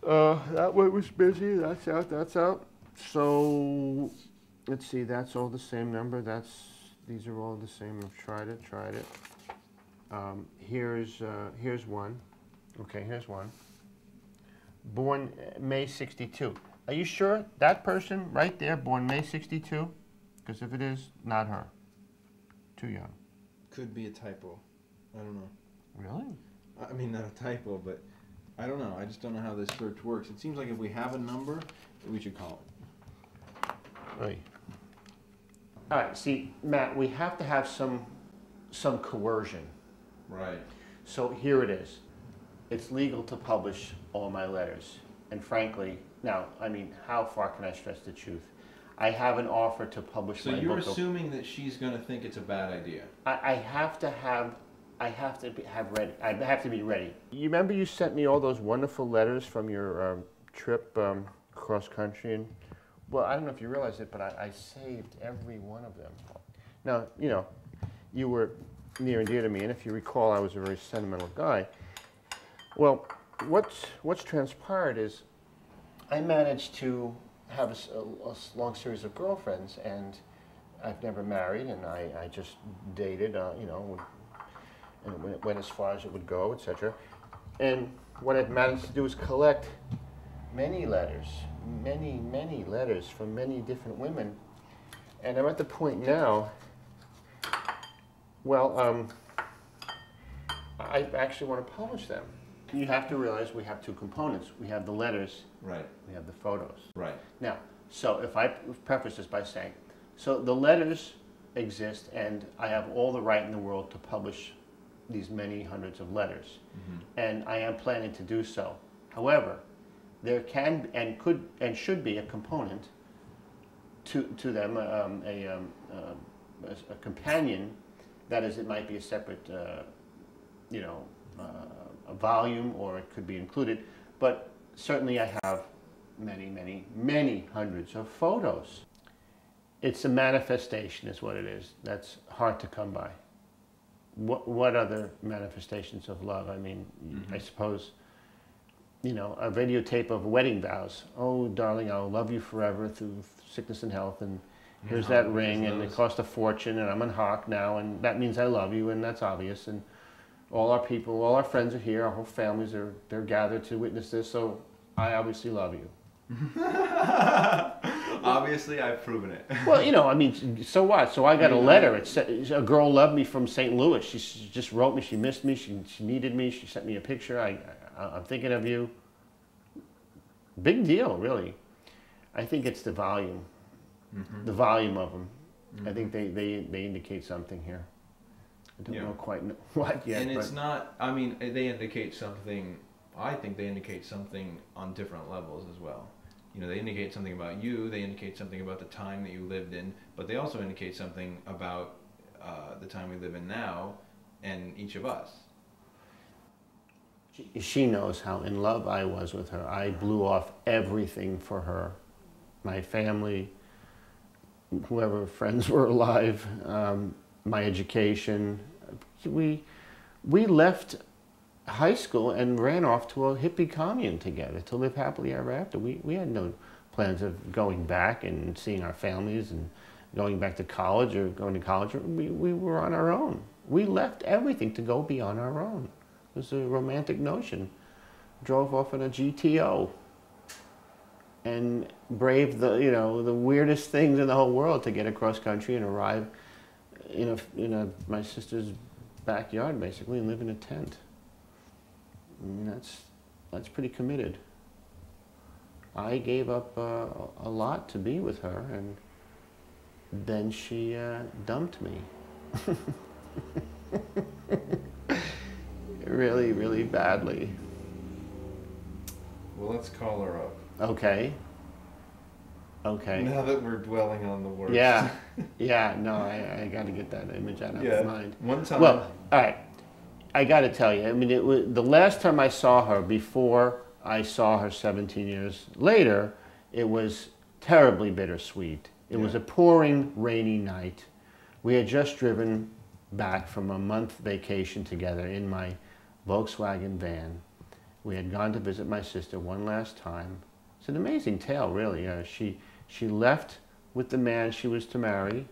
That one was busy. That's out. That's out. So let's see. That's all the same number. These are all the same. I've tried it. Tried it. Here's one. Okay, here's one. Born May '62. Are you sure that person right there, born May '62? Because if it is, not her. Too young. Could be a typo. I don't know. Really? I mean, not a typo, but I don't know. I just don't know how this search works. It seems like if we have a number, we should call it. Right. All right. See, Matt, we have to have some coercion. Right. So here it is. It's legal to publish all my letters. And frankly, now, I mean, how far can I stretch the truth? I have an offer to publish my book. So you're assuming that she's going to think it's a bad idea? I have to be ready. You remember you sent me all those wonderful letters from your trip cross country? And, well, I don't know if you realize it, but I saved every one of them. Now, you know, you were near and dear to me, and if you recall, I was a very sentimental guy. Well, what's transpired is I managed to have a long series of girlfriends, and I've never married, and I just dated, you know, and it went as far as it would go, etc. And what I've managed to do is collect many letters from many different women, and I'm at the point now, well, I actually want to publish them. You have to realize we have two components. We have the letters. Right. We have the photos. Right. Now, so if I preface this by saying, so the letters exist, and I have all the right in the world to publish these many hundreds of letters, and I am planning to do so. However, there can and could and should be a component to them, a companion. That is, it might be a separate, you know, a volume, or it could be included, but certainly I have many hundreds of photos. It's a manifestation is what it is. That's hard to come by. What other manifestations of love? I mean, I suppose, you know, a videotape of wedding vows. Oh, darling, I'll love you forever through sickness and health, and here's that ring, and it cost a fortune, and I'm on Hawk now, and that means I love you, and that's obvious, and all our people, all our friends are here, our whole families they're gathered to witness this, so I obviously love you. Obviously, I've proven it. Well, you know, I mean, so what? So I got a letter. It said, a girl loved me from St. Louis. She just wrote me. She missed me. She needed me. She sent me a picture. I'm thinking of you. Big deal, really. I think it's the volume. The volume of them. I think they indicate something here. I don't know quite what yet. And it's not, I mean, they indicate something, I think they indicate something on different levels as well. You know, they indicate something about you, they indicate something about the time that you lived in, but they also indicate something about the time we live in now and each of us. She knows how in love I was with her. I blew off everything for her. My family, whoever friends were alive, my education. We left high school and ran off to a hippie commune together to live happily ever after. We had no plans of going back and seeing our families and going back to college or going to college. We were on our own. We left everything to go be on our own. It was a romantic notion. Drove off in a GTO and braved the weirdest things in the whole world to get across country and arrive in my sister's backyard basically and live in a tent. I mean, that's pretty committed. I gave up a lot to be with her, and then she dumped me. Really, really badly. Well, let's call her up. Okay. Okay. Now that we're dwelling on the worst. Yeah. Yeah, no, I got to get that image out of my mind. One time. Well, all right. I got to tell you, I mean, it was, the last time I saw her before I saw her 17 years later, it was terribly bittersweet. It was a pouring, rainy night. We had just driven back from a month vacation together in my Volkswagen van, We had gone to visit my sister one last time. It's an amazing tale, really. She left with the man she was to marry.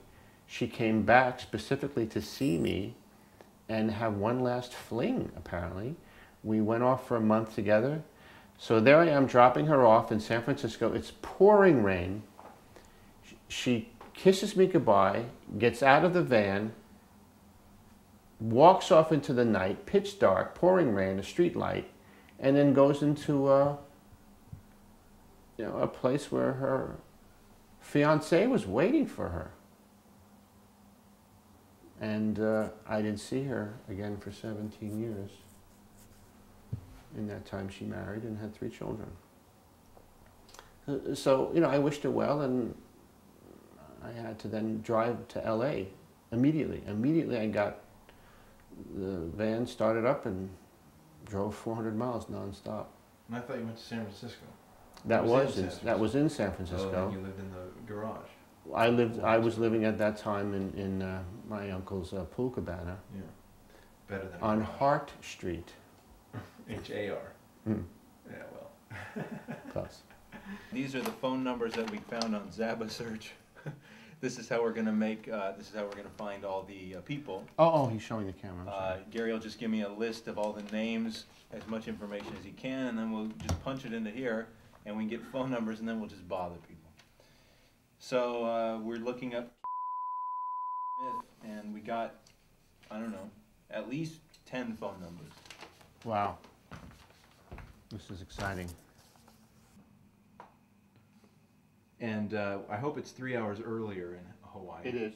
She came back specifically to see me and have one last fling, apparently. We went off for a month together. So there I am dropping her off in San Francisco. It's pouring rain. She kisses me goodbye, gets out of the van, walks off into the night, pitch dark, pouring rain, a street light, and then goes into a place where her fiancé was waiting for her. And I didn't see her again for 17 years. In that time she married and had 3 children. So, I wished her well, and I had to then drive to LA immediately. Immediately I got the van started up and drove 400 miles nonstop. And I thought you went to San Francisco. That was in San Francisco. Oh, and you lived in the garage. I was living at that time in my uncle's pool cabana. Yeah. Better than on Hart Street. H-A-R. Mm. Yeah, well. Close. These are the phone numbers that we found on Zaba search. This is how we're going to make. This is how we're going to find all the people. Oh, he's showing the camera. Gary will just give me a list of all the names, as much information as he can, and then we'll just punch it into here, and we can get phone numbers, and then we'll just bother people. So we're looking up Smith, and we got, I don't know, at least 10 phone numbers. Wow. This is exciting. And I hope it's 3 hours earlier in Hawaii. It is.